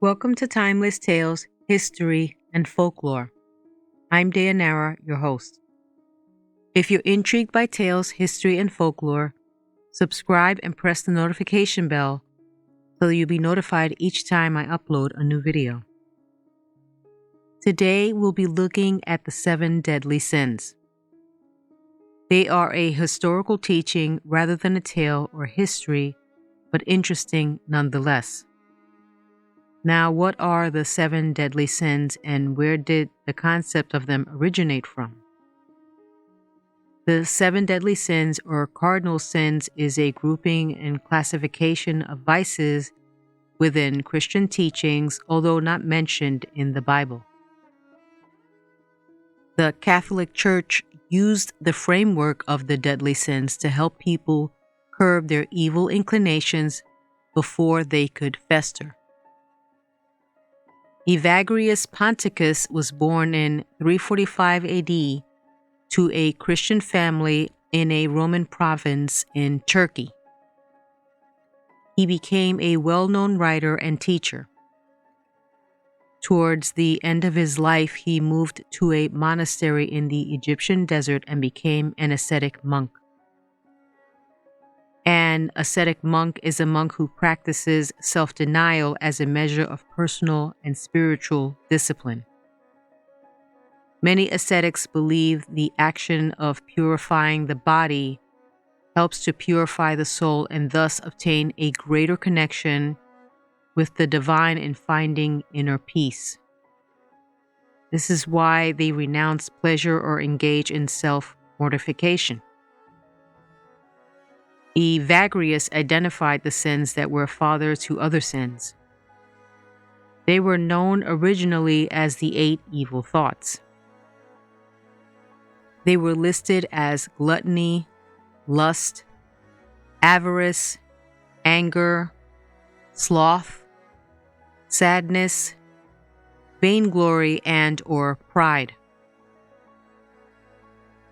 Welcome to Timeless Tales, History, and Folklore. I'm Dayanara, your host. If you're intrigued by tales, history, and folklore, subscribe and press the notification bell so that you'll be notified each time I upload a new video. Today, we'll be looking at the 7 deadly sins. They are a historical teaching rather than a tale or history, but interesting nonetheless. Now, what are the 7 deadly sins and where did the concept of them originate from? The 7 deadly sins or cardinal sins is a grouping and classification of vices within Christian teachings, although not mentioned in the Bible. The Catholic Church used the framework of the deadly sins to help people curb their evil inclinations before they could fester. Evagrius Ponticus was born in 345 AD to a Christian family in a Roman province in Turkey. He became a well-known writer and teacher. Towards the end of his life, he moved to a monastery in the Egyptian desert and became an ascetic monk. An ascetic monk is a monk who practices self-denial as a measure of personal and spiritual discipline. Many ascetics believe the action of purifying the body helps to purify the soul and thus obtain a greater connection with the divine and finding inner peace. This is why they renounce pleasure or engage in self-mortification. Evagrius identified the sins that were father to other sins. They were known originally as the 8 evil thoughts. They were listed as gluttony, lust, avarice, anger, sloth, sadness, vainglory, and/or pride.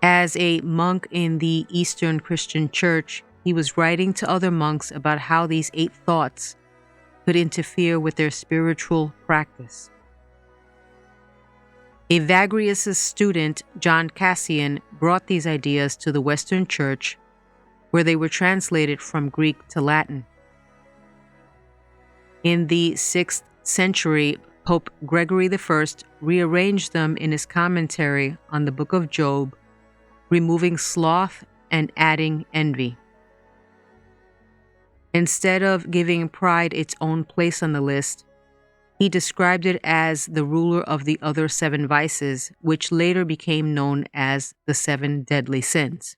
As a monk in the Eastern Christian Church, he was writing to other monks about how these 8 thoughts could interfere with their spiritual practice. Evagrius' student, John Cassian, brought these ideas to the Western Church, where they were translated from Greek to Latin. In the 6th century, Pope Gregory I rearranged them in his commentary on the Book of Job, removing sloth and adding envy. Instead of giving pride its own place on the list, he described it as the ruler of the other 7 vices, which later became known as the 7 deadly sins.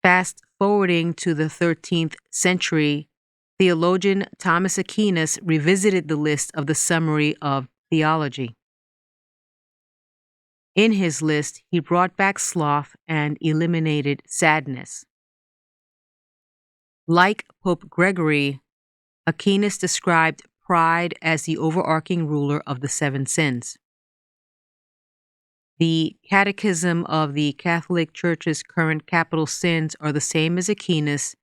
Fast forwarding to the 13th century, theologian Thomas Aquinas revisited the list of the Summary of Theology. In his list, he brought back sloth and eliminated sadness. Like Pope Gregory, Aquinas described pride as the overarching ruler of the 7 sins. The Catechism of the Catholic Church's current capital sins are the same as Aquinas,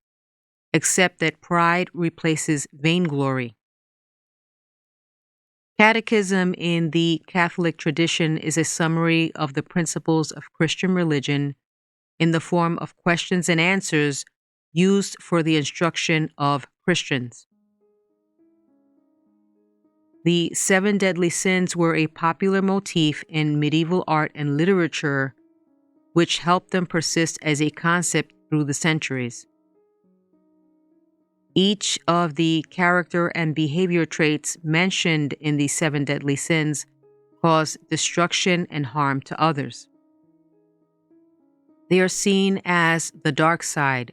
except that pride replaces vainglory. Catechism in the Catholic tradition is a summary of the principles of Christian religion in the form of questions and answers used for the instruction of Christians. The 7 deadly sins were a popular motif in medieval art and literature, which helped them persist as a concept through the centuries. Each of the character and behavior traits mentioned in the 7 deadly sins cause destruction and harm to others. They are seen as the dark side,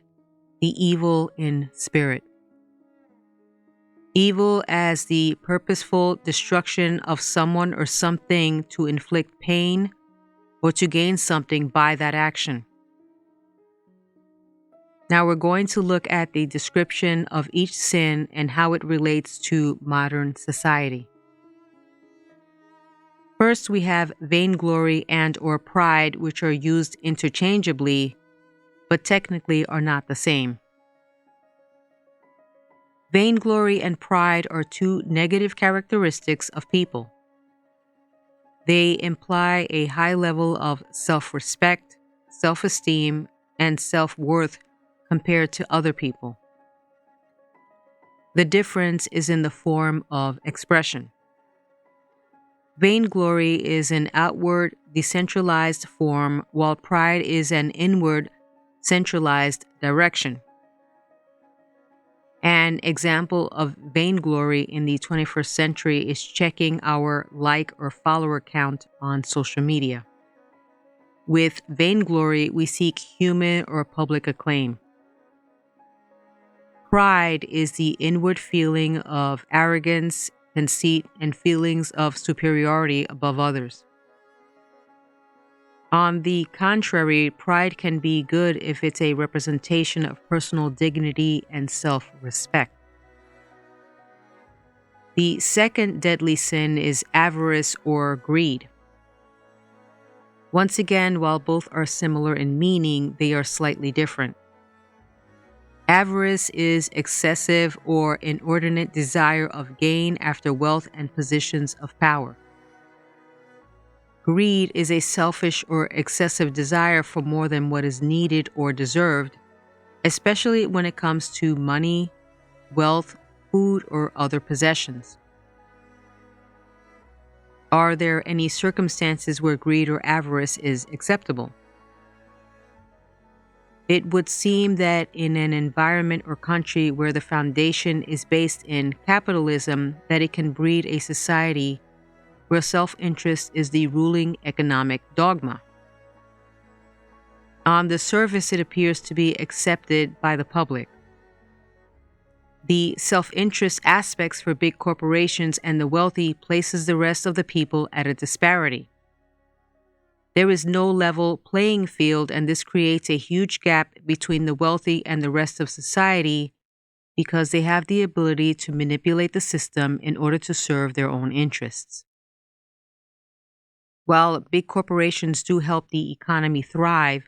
the evil in spirit. Evil as the purposeful destruction of someone or something to inflict pain or to gain something by that action. Now we're going to look at the description of each sin and how it relates to modern society. First, we have vainglory and/or pride, which are used interchangeably, but technically are not the same. Vainglory and pride are two negative characteristics of people. They imply a high level of self-respect, self-esteem, and self-worth compared to other people. The difference is in the form of expression. Vainglory is an outward, decentralized form, while pride is an inward, centralized direction. An example of vainglory in the 21st century is checking our like or follower count on social media. With vainglory, we seek human or public acclaim. Pride is the inward feeling of arrogance, conceit, and feelings of superiority above others. On the contrary, pride can be good if it's a representation of personal dignity and self-respect. The second deadly sin is avarice or greed. Once again, while both are similar in meaning, they are slightly different. Avarice is excessive or inordinate desire of gain after wealth and positions of power. Greed is a selfish or excessive desire for more than what is needed or deserved, especially when it comes to money, wealth, food, or other possessions. Are there any circumstances where greed or avarice is acceptable? It would seem that in an environment or country where the foundation is based in capitalism, that it can breed a society where self-interest is the ruling economic dogma. On the surface, it appears to be accepted by the public. The self-interest aspects for big corporations and the wealthy places the rest of the people at a disparity. There is no level playing field, and this creates a huge gap between the wealthy and the rest of society because they have the ability to manipulate the system in order to serve their own interests. While big corporations do help the economy thrive,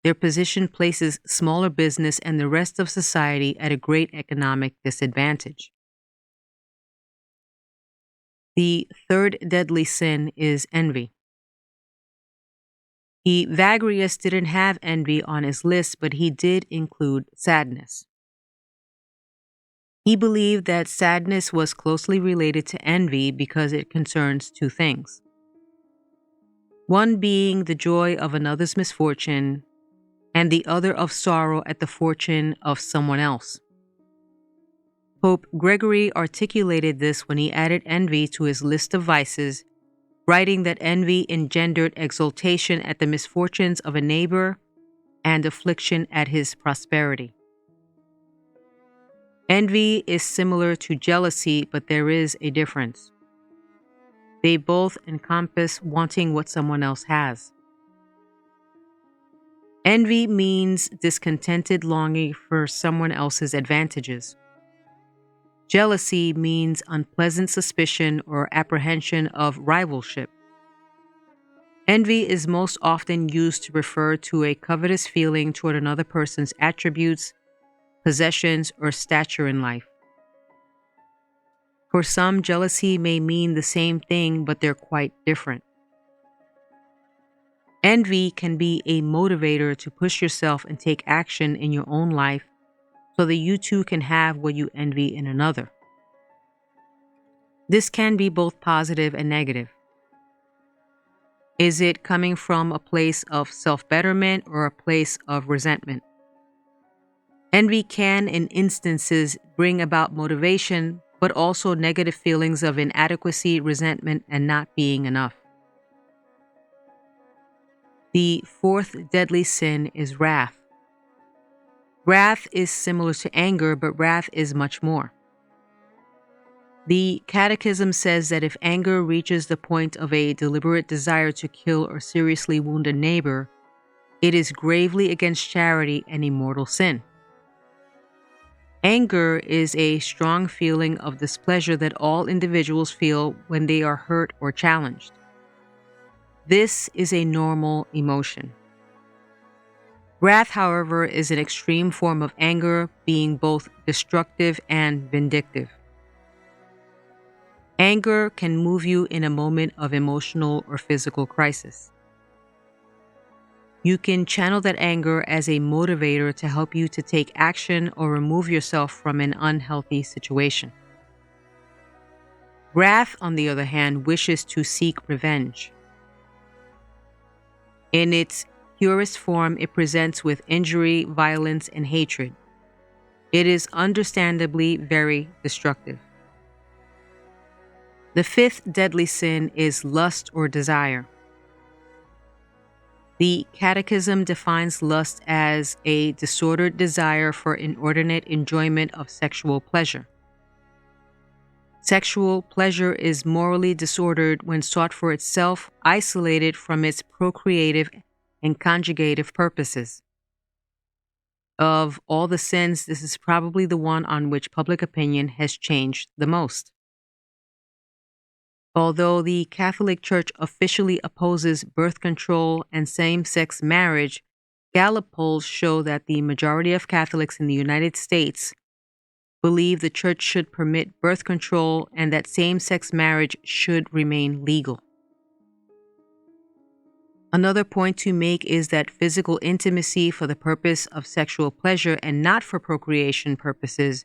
their position places smaller business and the rest of society at a great economic disadvantage. The third deadly sin is envy. Evagrius didn't have envy on his list, but he did include sadness. He believed that sadness was closely related to envy because it concerns two things. One being the joy of another's misfortune, and the other of sorrow at the fortune of someone else. Pope Gregory articulated this when he added envy to his list of vices, writing that envy engendered exultation at the misfortunes of a neighbor and affliction at his prosperity. Envy is similar to jealousy, but there is a difference. They both encompass wanting what someone else has. Envy means discontented longing for someone else's advantages. Jealousy means unpleasant suspicion or apprehension of rivalship. Envy is most often used to refer to a covetous feeling toward another person's attributes, possessions, or stature in life. For some, jealousy may mean the same thing, but they're quite different. Envy can be a motivator to push yourself and take action in your own life so that you too can have what you envy in another. This can be both positive and negative. Is it coming from a place of self-betterment or a place of resentment? Envy can, in instances, bring about motivation, but also negative feelings of inadequacy, resentment, and not being enough. The fourth deadly sin is wrath. Wrath is similar to anger, but wrath is much more. The Catechism says that if anger reaches the point of a deliberate desire to kill or seriously wound a neighbor, it is gravely against charity and a mortal sin. Anger is a strong feeling of displeasure that all individuals feel when they are hurt or challenged. This is a normal emotion. Wrath, however, is an extreme form of anger, being both destructive and vindictive. Anger can move you in a moment of emotional or physical crisis. You can channel that anger as a motivator to help you to take action or remove yourself from an unhealthy situation. Wrath, on the other hand, wishes to seek revenge. In its purest form, it presents with injury, violence, and hatred. It is understandably very destructive. The fifth deadly sin is lust or desire. The Catechism defines lust as a disordered desire for inordinate enjoyment of sexual pleasure. Sexual pleasure is morally disordered when sought for itself, isolated from its procreative and conjugative purposes. Of all the sins, this is probably the one on which public opinion has changed the most. Although the Catholic Church officially opposes birth control and same-sex marriage, Gallup polls show that the majority of Catholics in the United States believe the Church should permit birth control and that same-sex marriage should remain legal. Another point to make is that physical intimacy for the purpose of sexual pleasure and not for procreation purposes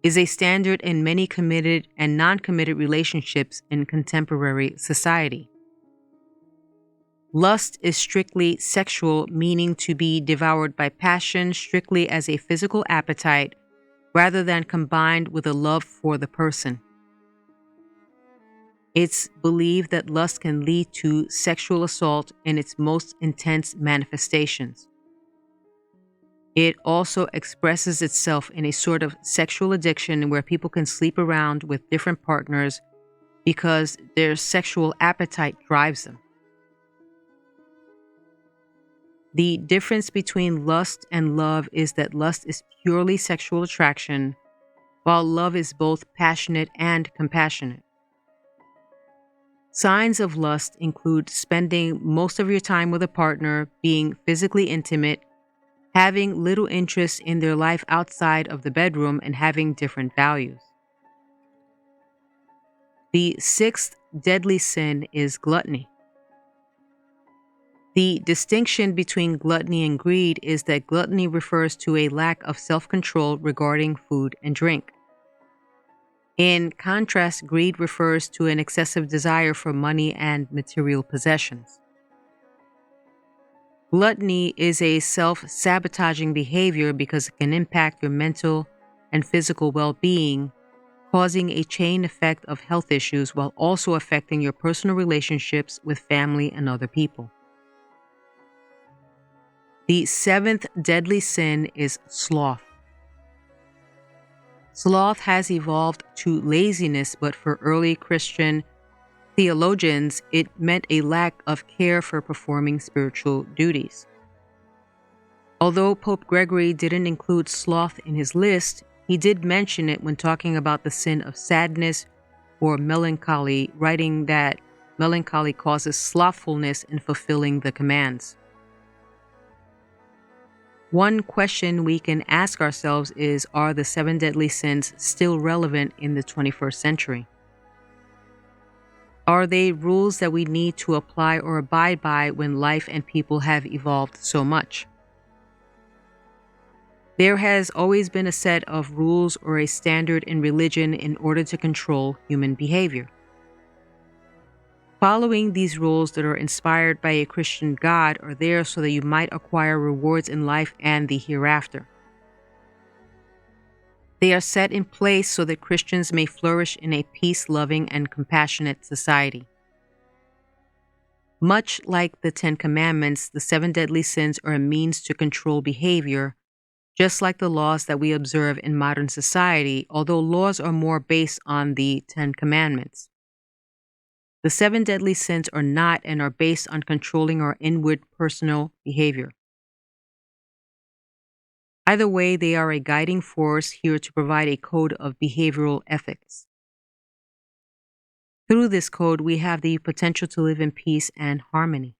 is a standard in many committed and non-committed relationships in contemporary society. Lust is strictly sexual, meaning to be devoured by passion strictly as a physical appetite rather than combined with a love for the person. It's believed that lust can lead to sexual assault in its most intense manifestations. It also expresses itself in a sort of sexual addiction where people can sleep around with different partners because their sexual appetite drives them. The difference between lust and love is that lust is purely sexual attraction, while love is both passionate and compassionate. Signs of lust include spending most of your time with a partner, being physically intimate, having little interest in their life outside of the bedroom, and having different values. The sixth deadly sin is gluttony. The distinction between gluttony and greed is that gluttony refers to a lack of self-control regarding food and drink. In contrast, greed refers to an excessive desire for money and material possessions. Gluttony is a self-sabotaging behavior because it can impact your mental and physical well-being, causing a chain effect of health issues while also affecting your personal relationships with family and other people. The seventh deadly sin is sloth. Sloth has evolved to laziness, but for early Christian theologians, it meant a lack of care for performing spiritual duties. Although Pope Gregory didn't include sloth in his list, he did mention it when talking about the sin of sadness or melancholy, writing that melancholy causes slothfulness in fulfilling the commands. One question we can ask ourselves is, are the seven deadly sins still relevant in the 21st century? Are they rules that we need to apply or abide by when life and people have evolved so much? There has always been a set of rules or a standard in religion in order to control human behavior. Following these rules that are inspired by a Christian God are there so that you might acquire rewards in life and the hereafter. They are set in place so that Christians may flourish in a peace-loving and compassionate society. Much like the 10 Commandments, the 7 deadly sins are a means to control behavior, just like the laws that we observe in modern society, although laws are more based on the 10 Commandments. The 7 deadly sins are not and are based on controlling our inward personal behavior. Either way, they are a guiding force here to provide a code of behavioral ethics. Through this code, we have the potential to live in peace and harmony.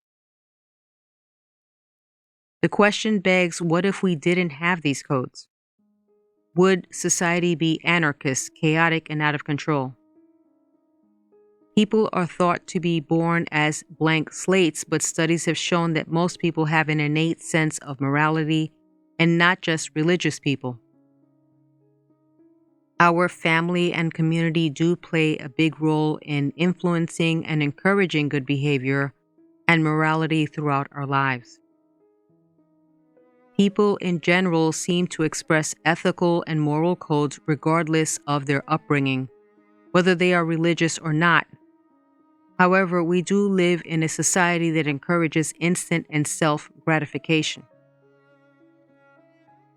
The question begs, what if we didn't have these codes? Would society be anarchist, chaotic, and out of control? People are thought to be born as blank slates, but studies have shown that most people have an innate sense of morality, and not just religious people. Our family and community do play a big role in influencing and encouraging good behavior and morality throughout our lives. People in general seem to express ethical and moral codes regardless of their upbringing, whether they are religious or not. However, we do live in a society that encourages instant and self-gratification.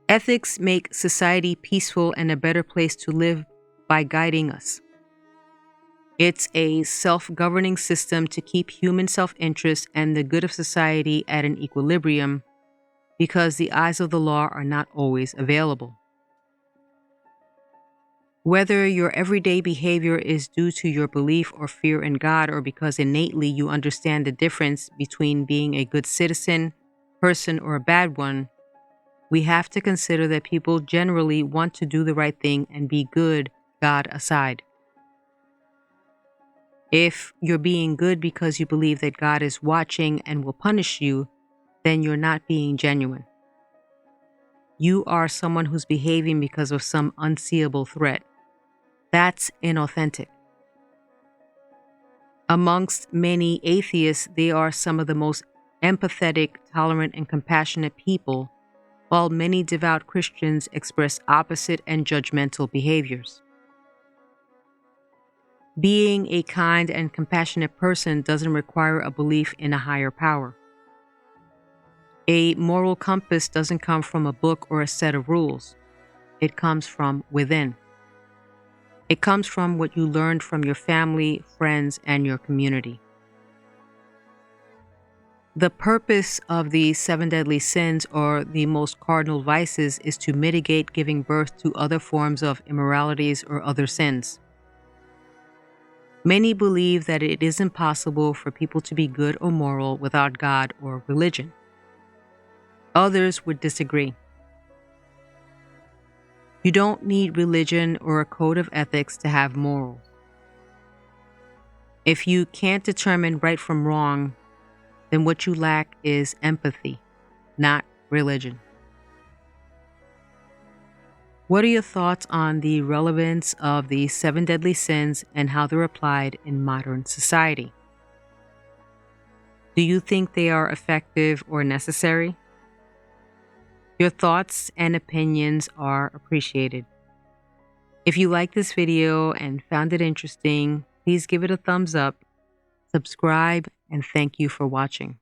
Ethics make society peaceful and a better place to live by guiding us. It's a self-governing system to keep human self-interest and the good of society at an equilibrium, because the eyes of the law are not always available. Whether your everyday behavior is due to your belief or fear in God, or because innately you understand the difference between being a good citizen, person, or a bad one, we have to consider that people generally want to do the right thing and be good, God aside. If you're being good because you believe that God is watching and will punish you, then you're not being genuine. You are someone who's behaving because of some unseeable threat. That's inauthentic. Amongst many atheists, they are some of the most empathetic, tolerant, and compassionate people, while many devout Christians express opposite and judgmental behaviors. Being a kind and compassionate person doesn't require a belief in a higher power. A moral compass doesn't come from a book or a set of rules. It comes from within. It comes from what you learned from your family, friends, and your community. The purpose of the 7 deadly sins, or the most cardinal vices, is to mitigate giving birth to other forms of immoralities or other sins. Many believe that it is impossible for people to be good or moral without God or religion. Others would disagree. You don't need religion or a code of ethics to have morals. If you can't determine right from wrong, then what you lack is empathy, not religion. What are your thoughts on the relevance of the 7 deadly sins and how they're applied in modern society? Do you think they are effective or necessary? Your thoughts and opinions are appreciated. If you liked this video and found it interesting, please give it a thumbs up, subscribe, and thank you for watching.